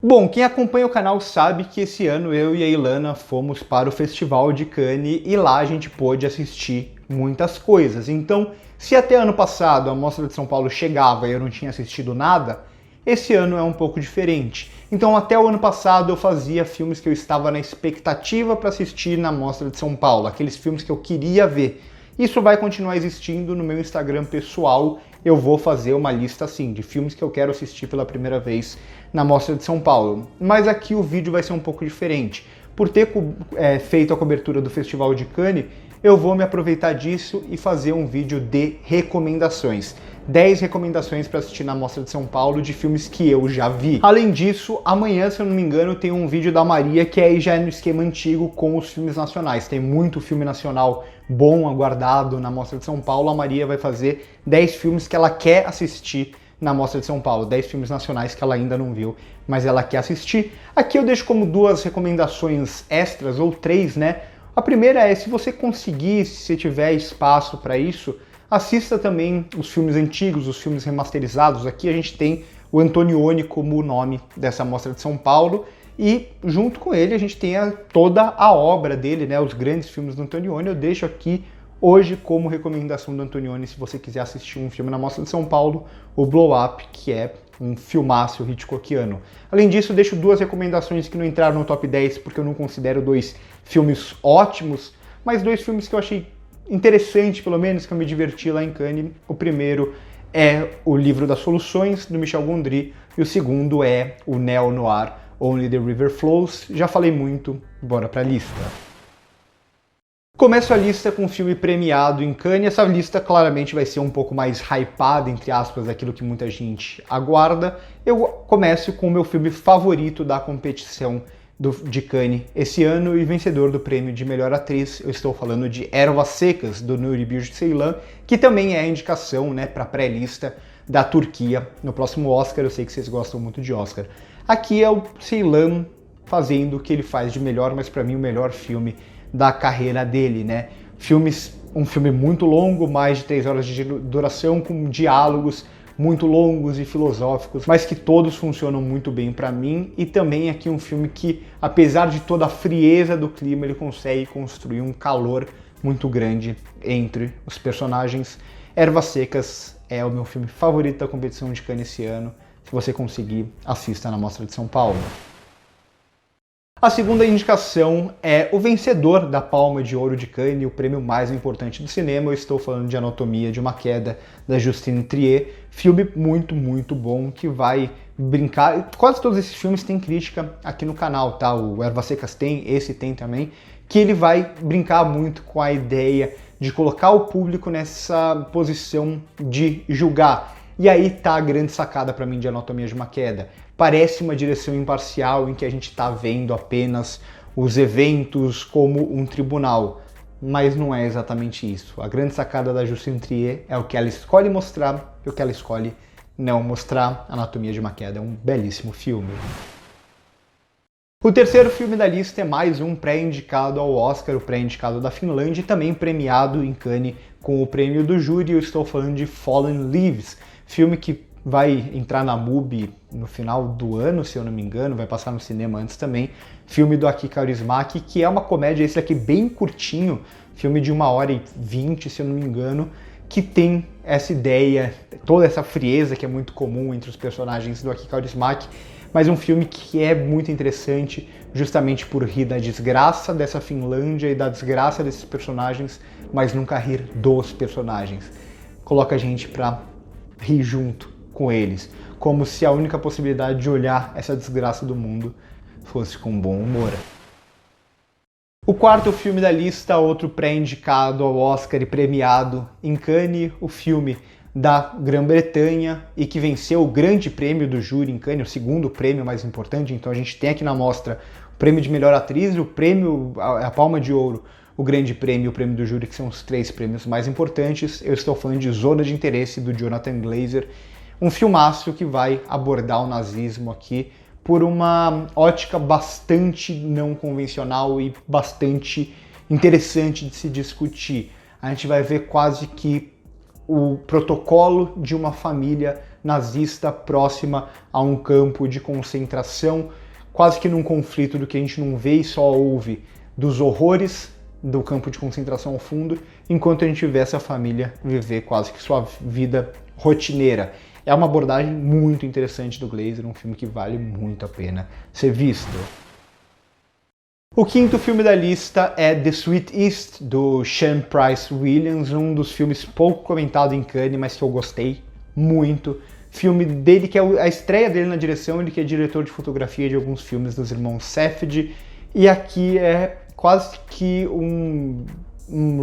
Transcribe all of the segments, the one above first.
Bom, quem acompanha o canal sabe que esse ano eu e a Ilana fomos para o Festival de Cannes e lá a gente pôde assistir muitas coisas. Então, se até ano passado a Mostra de São Paulo chegava e eu não tinha assistido nada, esse ano é um pouco diferente. Então, até o ano passado eu fazia filmes que eu estava na expectativa para assistir na Mostra de São Paulo, aqueles filmes que eu queria ver. Isso vai continuar existindo no meu Instagram pessoal. Eu vou fazer uma lista assim de filmes que eu quero assistir pela primeira vez na Mostra de São Paulo. Mas aqui o vídeo vai ser um pouco diferente. Por ter feito a cobertura do Festival de Cannes, eu vou me aproveitar disso e fazer um vídeo de recomendações. 10 recomendações para assistir na Mostra de São Paulo de filmes que eu já vi. Além disso, amanhã, se eu não me engano, tem um vídeo da Maria que aí já é no esquema antigo com os filmes nacionais. Tem muito filme nacional bom aguardado na Mostra de São Paulo. A Maria vai fazer 10 filmes que ela quer assistir na Mostra de São Paulo, 10 filmes nacionais que ela ainda não viu, mas ela quer assistir. Aqui eu deixo como duas recomendações extras, ou três, né? A primeira é, se você conseguir, se tiver espaço para isso, assista também os filmes antigos, os filmes remasterizados. Aqui a gente tem o Antonioni como o nome dessa Mostra de São Paulo, e junto com ele a gente tem toda a obra dele, né? Os grandes filmes do Antonioni. Eu deixo aqui hoje como recomendação do Antonioni, se você quiser assistir um filme na Mostra de São Paulo, o Blow Up, que é um filmaço hitchcockiano. Além disso, deixo duas recomendações que não entraram no top 10 porque eu não considero dois filmes ótimos, mas dois filmes que eu achei interessante, pelo menos, que eu me diverti lá em Cannes. O primeiro é O Livro das Soluções, do Michel Gondry, e o segundo é o neo-noir Only the River Flows. Já falei muito, bora pra lista. Começo a lista com um filme premiado em Cannes. Essa lista claramente vai ser um pouco mais hypada, entre aspas, daquilo que muita gente aguarda. Eu começo com o meu filme favorito da competição de Cannes esse ano e vencedor do prêmio de melhor atriz. Eu estou falando de Ervas Secas, do Nuri Bilge Ceylan, que também é a indicação, né, para a pré-lista da Turquia no próximo Oscar. Eu sei que vocês gostam muito de Oscar. Aqui é o Ceylan fazendo o que ele faz de melhor, mas para mim o melhor filme da carreira dele, né? Um filme muito longo, mais de 3 horas de duração, com diálogos muito longos e filosóficos, mas que todos funcionam muito bem para mim. E também aqui um filme que, apesar de toda a frieza do clima, ele consegue construir um calor muito grande entre os personagens. Ervas Secas é o meu filme favorito da competição de Cannes esse ano. Se você conseguir, assista na Mostra de São Paulo. A segunda indicação é o vencedor da Palma de Ouro de Cannes, o prêmio mais importante do cinema. Eu estou falando de Anatomia de uma Queda, da Justine Triet. Filme muito, muito bom, que vai brincar... Quase todos esses filmes têm crítica aqui no canal, tá? O Ervas Secas tem, esse tem também. Que ele vai brincar muito com a ideia de colocar o público nessa posição de julgar. E aí tá a grande sacada para mim de Anatomia de uma Queda. Parece uma direção imparcial em que a gente está vendo apenas os eventos como um tribunal, mas não é exatamente isso. A grande sacada da Justine Triet é o que ela escolhe mostrar e o que ela escolhe não mostrar. Anatomia de uma Queda é um belíssimo filme. O terceiro filme da lista é mais um pré-indicado ao Oscar, o pré-indicado da Finlândia, e também premiado em Cannes com o prêmio do júri. Eu estou falando de Fallen Leaves, filme que vai entrar na MUBI no final do ano, se eu não me engano, vai passar no cinema antes também. Filme do Aki Kaurismäki, que é uma comédia, esse aqui bem curtinho, filme de 1h20, se eu não me engano, que tem essa ideia, toda essa frieza que é muito comum entre os personagens do Aki Kaurismäki, mas um filme que é muito interessante justamente por rir da desgraça dessa Finlândia e da desgraça desses personagens, mas nunca rir dos personagens. Coloca a gente pra rir junto com eles, como se a única possibilidade de olhar essa desgraça do mundo fosse com bom humor. O quarto filme da lista, outro pré-indicado ao Oscar e premiado em Cannes, o filme da Grã-Bretanha e que venceu o grande prêmio do júri em Cannes, o segundo prêmio mais importante. Então a gente tem aqui na mostra o prêmio de melhor atriz, o prêmio, a Palma de Ouro, o grande prêmio e o prêmio do júri, que são os 3 prêmios mais importantes. Eu estou falando de Zona de Interesse, do Jonathan Glazer, um filmaço que vai abordar o nazismo aqui por uma ótica bastante não convencional e bastante interessante de se discutir. A gente vai ver quase que o protocolo de uma família nazista próxima a um campo de concentração, quase que num conflito do que a gente não vê e só ouve dos horrores do campo de concentração ao fundo, enquanto a gente vê essa família viver quase que sua vida rotineira. É uma abordagem muito interessante do Glazer, um filme que vale muito a pena ser visto. O quinto filme da lista é The Sweet East, do Sean Price Williams, um dos filmes pouco comentado em Cannes, mas que eu gostei muito. Filme dele, que é a estreia dele na direção, ele que é diretor de fotografia de alguns filmes dos irmãos Safdie, e aqui é quase que um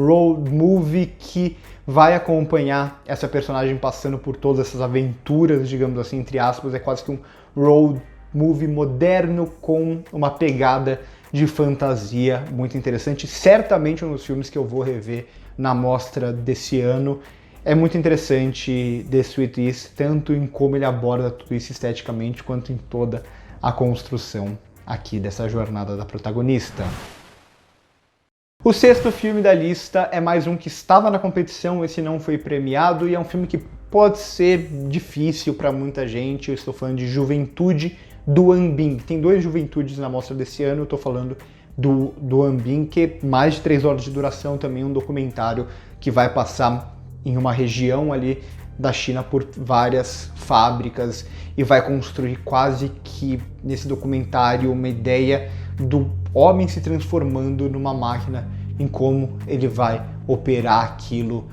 road movie que vai acompanhar essa personagem passando por todas essas aventuras, digamos assim, entre aspas, é quase que um road movie moderno com uma pegada de fantasia muito interessante, certamente um dos filmes que eu vou rever na mostra desse ano. É muito interessante The Sweet East, tanto em como ele aborda tudo isso esteticamente, quanto em toda a construção aqui dessa jornada da protagonista. O sexto filme da lista é mais um que estava na competição, esse não foi premiado, e é um filme que pode ser difícil para muita gente. Eu estou falando de Juventude, do An Binh. Tem 2 Juventudes na mostra desse ano, eu estou falando do An Binh, que é mais de 3 horas de duração, também um documentário que vai passar em uma região ali da China por várias fábricas e vai construir quase que nesse documentário uma ideia do homem se transformando numa máquina, em como ele vai operar aquilo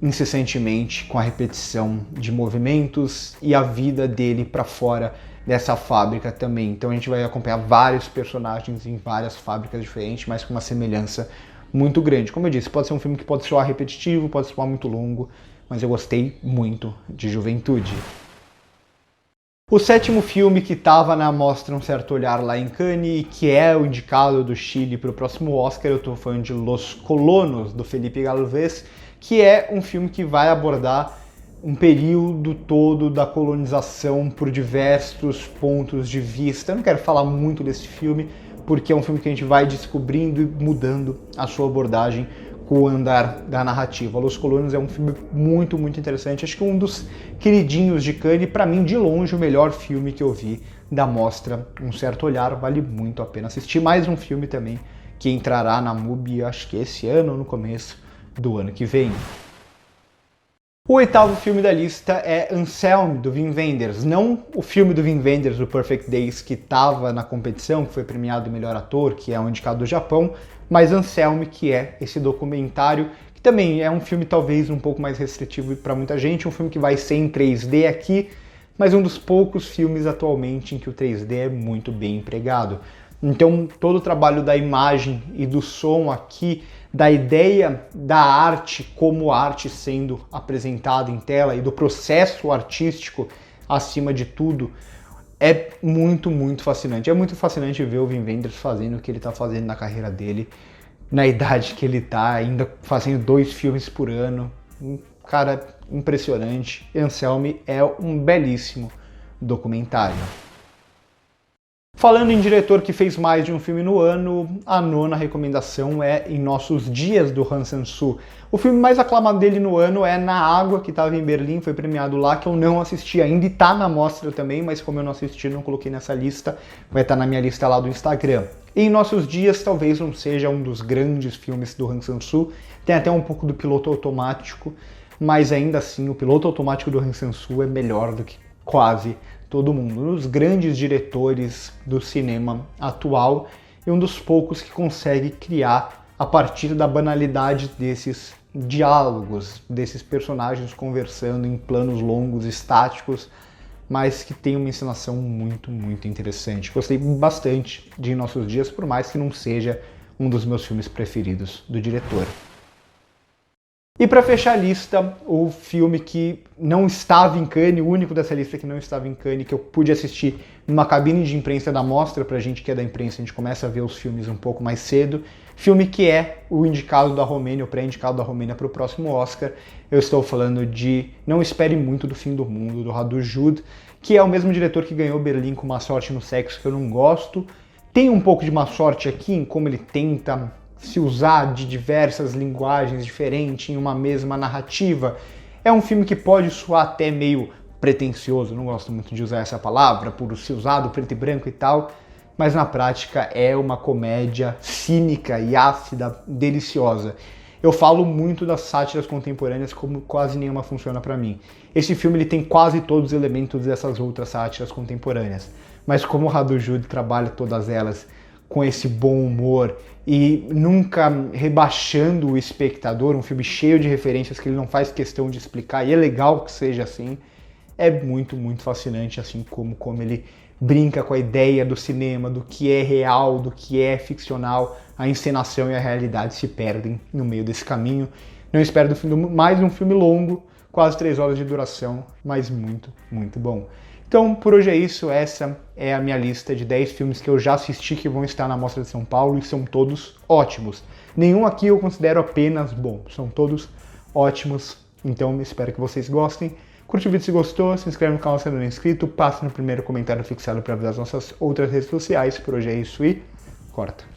incessantemente com a repetição de movimentos e a vida dele para fora dessa fábrica também. Então a gente vai acompanhar vários personagens em várias fábricas diferentes, mas com uma semelhança muito grande. Como eu disse, pode ser um filme que pode soar repetitivo, pode soar muito longo, mas eu gostei muito de Juventude. O sétimo filme que estava na mostra Um Certo Olhar lá em Cannes e que é o indicado do Chile para o próximo Oscar, eu estou falando de Los Colonos, do Felipe Galvez, que é um filme que vai abordar um período todo da colonização por diversos pontos de vista. Eu não quero falar muito desse filme, porque é um filme que a gente vai descobrindo e mudando a sua abordagem com o andar da narrativa. Los Colonos é um filme muito, muito interessante. Acho que um dos queridinhos de Cannes, para mim, de longe, o melhor filme que eu vi da mostra Um Certo Olhar. Vale muito a pena assistir. Mais um filme também que entrará na MUBI, acho que esse ano ou no começo do ano que vem. O oitavo filme da lista é Anselm, do Wim Wenders. Não o filme do Wim Wenders, o Perfect Days, que estava na competição, que foi premiado o melhor ator, que é um indicado do Japão, mas Anselm, que é esse documentário, que também é um filme talvez um pouco mais restritivo para muita gente, um filme que vai ser em 3D aqui, mas um dos poucos filmes atualmente em que o 3D é muito bem empregado. Então todo o trabalho da imagem e do som aqui, da ideia da arte como arte sendo apresentada em tela e do processo artístico acima de tudo, é muito, muito fascinante. É muito fascinante ver o Wim Wenders fazendo o que ele está fazendo na carreira dele, na idade que ele está, ainda fazendo 2 filmes por ano. Um cara impressionante. Anselm é um belíssimo documentário. Falando em diretor que fez mais de um filme no ano, a 9ª recomendação é Em Nossos Dias, do Han Sang-soo. O filme mais aclamado dele no ano é Na Água, que estava em Berlim, foi premiado lá, que eu não assisti ainda e está na mostra também, mas como eu não assisti, não coloquei nessa lista, vai estar na minha lista lá do Instagram. Em Nossos Dias talvez não seja um dos grandes filmes do Han Sang-soo, tem até um pouco do Piloto Automático, mas ainda assim o Piloto Automático do Han Sang-soo é melhor do que quase todo mundo, um dos grandes diretores do cinema atual e um dos poucos que consegue criar a partir da banalidade desses diálogos, desses personagens conversando em planos longos, estáticos, mas que tem uma encenação muito, muito interessante. Gostei bastante de Em Nossos Dias, por mais que não seja um dos meus filmes preferidos do diretor. E para fechar a lista, o filme que não estava em Cannes, o único dessa lista que não estava em Cannes, que eu pude assistir numa cabine de imprensa da mostra, pra gente que é da imprensa, a gente começa a ver os filmes um pouco mais cedo, filme que é o indicado da Romênia, o pré-indicado da Romênia para o próximo Oscar. Eu estou falando de Não Espere Muito do Fim do Mundo, do Radu Jude, que é o mesmo diretor que ganhou Berlim com Má Sorte no Sexo, que eu não gosto. Tem um pouco de má sorte aqui em como ele tenta se usar de diversas linguagens diferentes em uma mesma narrativa. É um filme que pode soar até meio pretensioso, não gosto muito de usar essa palavra, por ser usado preto e branco e tal, mas na prática é uma comédia cínica e ácida, deliciosa. Eu falo muito das sátiras contemporâneas como quase nenhuma funciona pra mim. Esse filme ele tem quase todos os elementos dessas outras sátiras contemporâneas, mas como o Radu Jude trabalha todas elas com esse bom humor e nunca rebaixando o espectador, um filme cheio de referências que ele não faz questão de explicar, e é legal que seja assim, é muito, muito fascinante, assim como ele brinca com a ideia do cinema, do que é real, do que é ficcional, a encenação e a realidade se perdem no meio desse caminho. Não espero do filme mais um filme longo, quase 3 horas de duração, mas muito, muito bom. Então, por hoje é isso, essa é a minha lista de 10 filmes que eu já assisti que vão estar na Mostra de São Paulo e são todos ótimos. Nenhum aqui eu considero apenas bom, são todos ótimos, então espero que vocês gostem. Curte o vídeo se gostou, se inscreve no canal se não é inscrito, passe no primeiro comentário fixado para ver as nossas outras redes sociais. Por hoje é isso e corta!